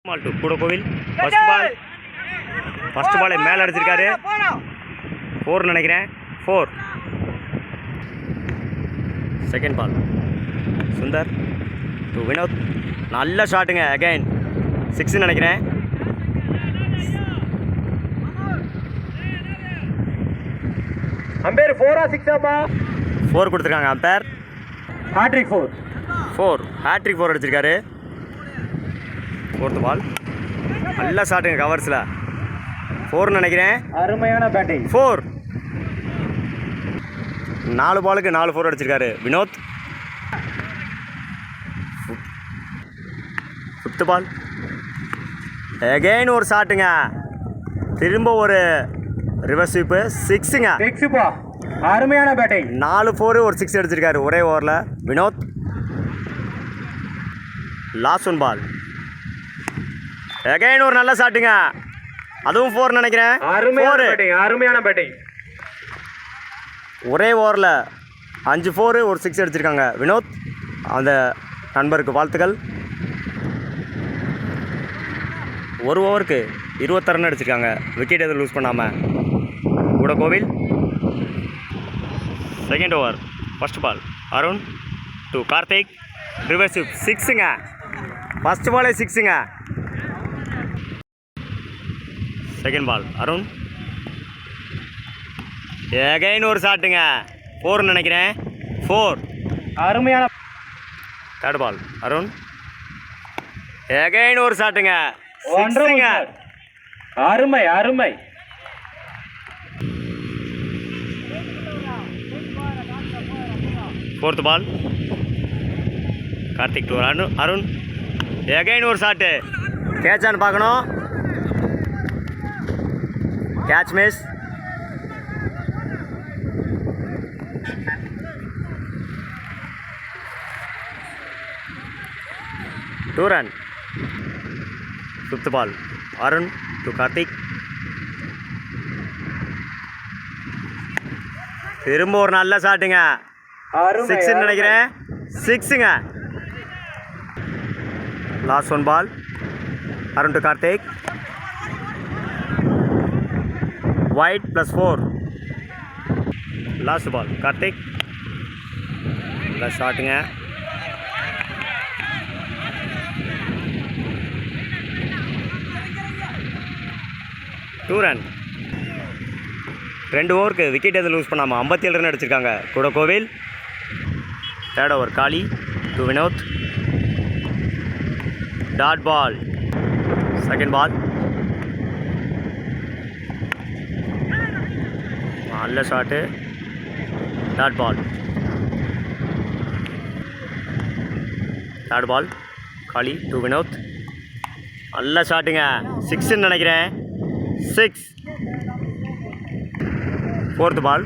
Mall two கூட கோவில் first ball மேலே அடிச்சிருக்காரு 4 நினைக்கிறேன் 4. Second ball Sundar to Vinod நல்ல ஷாட்டுங்க அகைன் 6 நினைக்கிறேன். அம்பேர் 4 ஆ 6 ஆப்பா 4 கொடுத்துருக்காங்க அம்பேர். ஹாட்ரிக் 4 ஹேட்ரிக் 4 அடிச்சிருக்காரு. 4th பால் நல்ல ஷாட்டுங்க கவர்ஸில் 4 நினைக்கிறேன். அருமையான பேட்டிங் 4. 4 பாலுக்கு 4 4 அடிச்சிருக்காரு வினோத். 5th பால் அகைன் ஒரு ஷாட்டுங்க, திரும்ப ஒரு ரிவர்ஸ் ஸ்வீப்பு 6ங்க. 6பா அருமையான பேட்டிங் 4 4 ஒரு 6 அடிச்சிருக்காரு ஒரே ஓவரில் Vinoth. Last one ball again ஒரு நல்ல ஷாட்டுங்க, அதுவும் 4 நினைக்கிறேன். அருமையான பேட்டிங் ஒரே ஓவரில் 5 4 ஒரு 6 அடிச்சிருக்காங்க வினோத். அந்த நண்பருக்கு வாழ்த்துக்கள். ஒரு ஓவருக்கு 26 ரன் அடிச்சிருக்காங்க, விக்கெட் எதுவும் லூஸ் பண்ணாமல். Koodakovil second over first ball Arun to Karthik reverse 6ங்க. ஃபர்ஸ்ட் பாலே 6ங்க. செகண்ட் பால் அருண் எகைன் ஒரு ஷாட்டுங்க 4 நினைக்கிறேன் 4. அருமையான தேர்ட் பால் அருண் எகைன் ஒரு ஷாட்டுங்க 6ங்க. அருமை 4th ball Karthik to Arun again ஒரு ஷாட்டு, கேட்சான்னு பார்க்கணும். Catch miss. Two run. 5th ball Arun to Karthik திரும்ப ஒரு நல்ல ஷாட்டுங்க 6 நினைக்கிறேன் 6ங்க. Last one ball Arun to Karthik wide +4. Last ball Karthik நல்ல ஷாட்டுங்க. Two run. 2 ஓவருக்கு விக்கெட் எதுவும் லூஸ் பண்ணாமல் 57 ரன் அடிச்சிருக்காங்க Koodakovil. Third over Kali to Vinod dot ball. Second ball நல்ல shot dot ball. Third ball Kali to Vinod நல்ல ஷாட்டுங்க 6ன்னு நினைக்கிறேன் 6. 4th பால்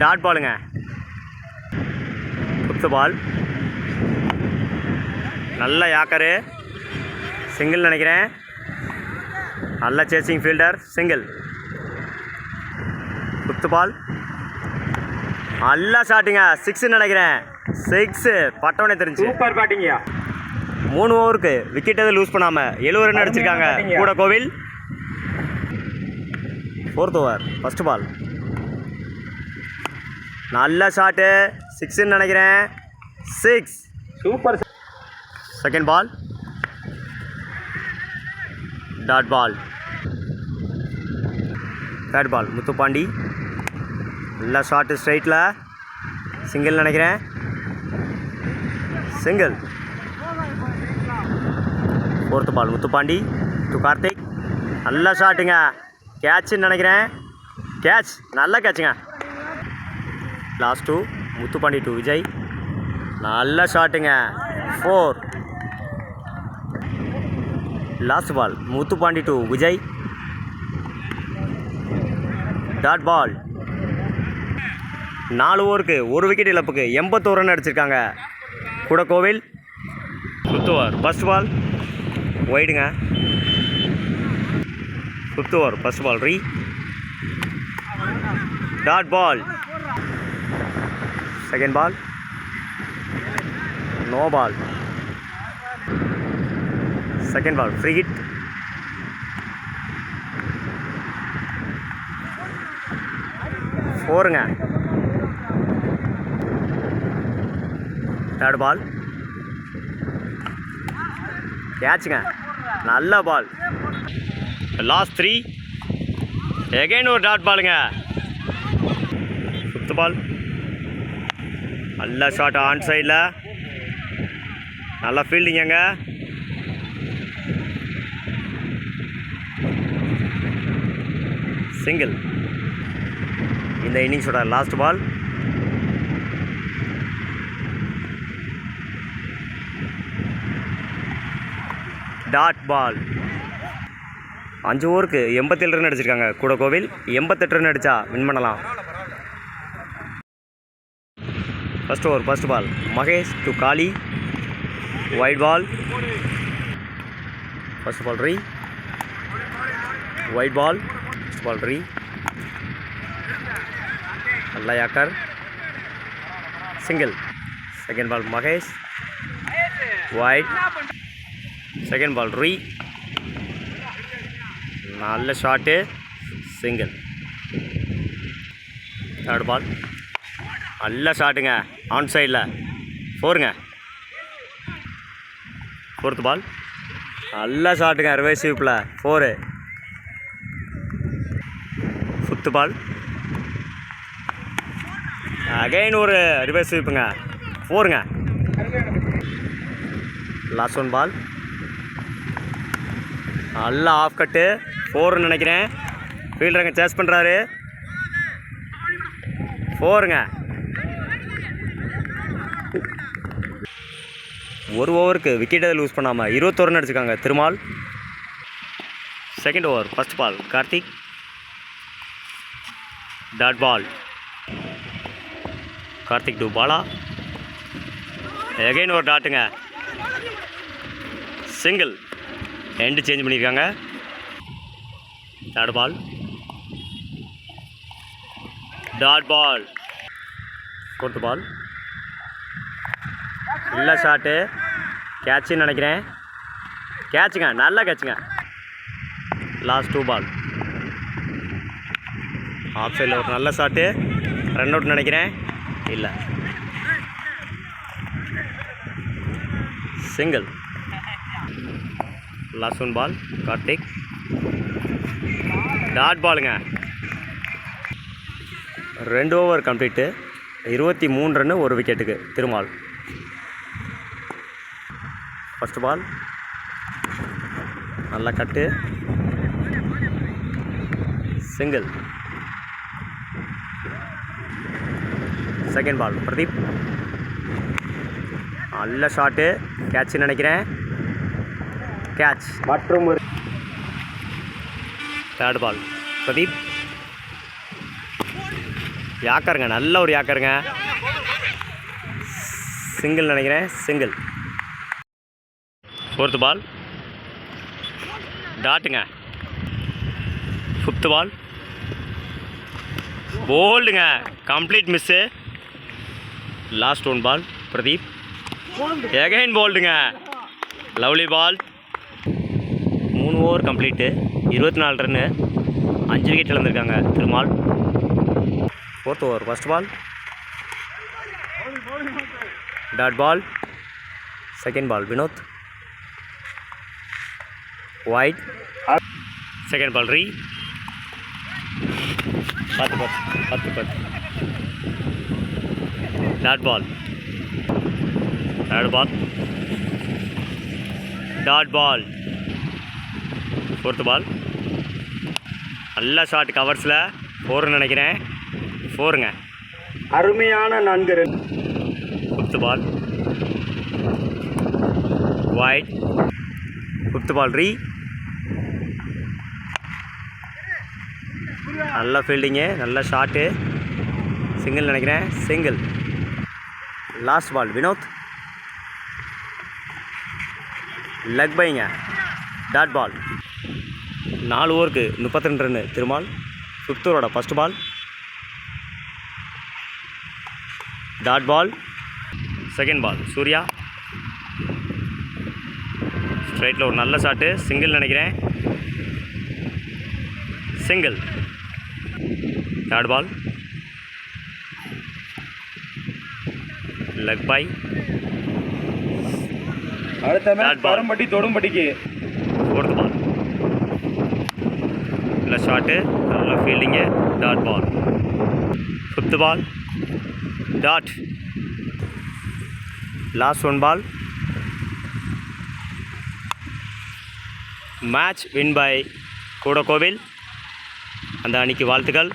டாட் பாலுங்க. 5th பால் நல்ல யாக்கரு சிங்கிள் நினைக்கிறேன், நல்ல சேசிங் ஃபீல்டர் சிங்கிள். 5th பால் நல்ல ஷாட்டுங்க 6ன்னு நினைக்கிறேன் 6 பட்டவனே தெரிஞ்சு. சூப்பர் பேட்டிங்யா. 3 ஓவருக்கு விக்கெட் எதுவும் லூஸ் பண்ணாமல் 70 ரன் அடிச்சிருக்காங்க கூட கோவில். 4th ஓவர் ஃபர்ஸ்ட் பால் நல்ல ஷாட்டு 6ன்னு நினைக்கிறேன் 6. Super. Second ball dot ball. Third ball Muthupandi நல்ல ஷாட்டு ஸ்ட்ரைட்டில் சிங்கிள் நினைக்கிறேன் single. 4th ball Muthupandi to Karthik நல்ல ஷாட்டுங்க, கேட்சுன்னு நினைக்கிறேன் கேட்ச், நல்ல கேட்சுங்க. லாஸ்ட் 2 முத்துப்பாண்டி டு விஜய் நல்ல ஷாட்டுங்க 4. Last ball Muthupandi to Vijay dot ball. 4 ஓவருக்கு ஒரு விக்கெட் இழப்புக்கு 81 ரன் அடிச்சிருக்காங்க Koodakovil. 5th over first ball ஒயிடுங்க. 5th over first ball dot ball. Second ball no ball. Second ball free hit. ஃபோருங்க. தேர்ட் பால் கேட்சுங்க. நல்ல பால். லாஸ்ட் 3. எகைன் ஒரு dot பாலுங்க. ஃபிஃப்த் பால் நல்ல ஷாட் ஆன் சைடில். நல்லா ஃபீல்டிங்க. சிங்கிள். இந்த இன்னிங்ஸோட லாஸ்ட் பால். டாட் பால். 5 ஓவருக்கு 87 ரன் அடிச்சிருக்காங்க கூட கோவில். 88 ரன் அடித்தா வின் பண்ணலாம். First over first ball Mahesh to Kali. Wide ball. First ball re. Wide ball. First ball re. நல்ல yorker. Single. Second ball Mahesh. Wide. Second ball re. நல்ல ஷாட்டு. சிங்கிள். தேர்ட் பால் நல்ல ஷாட்டுங்க ஆன் சைடில். ஃபோருங்க. ஃபோர்த் பால் நல்ல ஷாட்டுங்க reverse ஸ்வீப்பில். 4. Fifth பால் again ஒரு reverse ஸ்வீப்புங்க. 4ங்க. Last 1 பால் நல்ல of கட்டு. 4ன்னு நினைக்கிறேன். ஃபீல்டருங்க சேஸ் பண்ணுறாரு. 4ங்க. ஒரு ஓவருக்கு விக்கெட்டை லூஸ் பண்ணாமல் 21 ரன் அடிச்சிருக்காங்க Thirumal. Second over first ball Karthik. Dot ball. Karthik to Bala. Again ஒரு டாட்டுங்க. சிங்கிள். எண்டு சேஞ்ச் பண்ணியிருக்காங்க. Third ball dot ball. Fourth ball நல்ல ஷாட்டு. கேட்சுன்னு நினைக்கிறேன். கேட்சுங்க. நல்ல கேட்சுங்க. லாஸ்ட் 2 பால் ஆஃப் சைடில் ஒரு நல்ல ஷாட்டு. ரன் அவுட் நினைக்கிறேன். இல்லை, சிங்கிள். லாஸ்ட் 1 பால் கார்த்திக். டாட் பாலுங்க. 2 ஓவர் கம்ப்ளீட்டு. 23 ரன்னு ஒரு விக்கெட்டுக்கு திருமால். ஃபர்ஸ்ட் பால் நல்ல cut. Single. Second ball Pradeep. நல்ல ஷாட்டு. கேட்சுன்னு நினைக்கிறேன். கேட்ச். மற்றும் ஒரு தேர்ட் பால் பிரதீப். யாக்கருங்க. நல்ல ஒரு யாக்கருங்க. சிங்கிள் நினைக்கிறேன். சிங்கிள். ஃபோர்த் பால் டாட்டுங்க. ஃபிஃப்த் பால் போல்டுங்க. Complete miss. Last 1 ball Pradeep. Again போல்டுங்க. Lovely ball. 3 over complete. 24 run 5 wicket இழந்திருக்காங்க Thirumal. Fourth over first ball dot ball. Second ball Vinod. Wide. Second ball re. 10 dot ball. Third ball dot ball. Fourth ball நல்ல shot கவர்ஸில். 4ன்னு நினைக்கிறேன். 4ங்க. அருமையான 4 run. Fifth ball wide. Fifth ball re. நல்ல fielding. நல்ல shot. Single நினைக்கிறேன். Single. Last ball Vinod. Leg பைங்க. Dot ball. 4 ஓவருக்கு 32 ரன்னு திருமால். 5th ஓவரோட first ball dot ball. Second ball Surya. ஸ்ட்ரைட்டில் ஒரு நல்ல ஷாட்டு, சிங்கிள் நினைக்கிறேன். Single. Third ball. Leg bye. அடுத்த Third மேட்ச் ball. பரம்பட்டி தொடும்பட்டிக்கு. Fourth ball. நல்ல ஷாட்டு, நல்ல fielding. Dot ball. Fifth ball. Dot. Last one ball. Match win by Koodakovil. அந்த அணிக்கு வாழ்த்துக்கள்.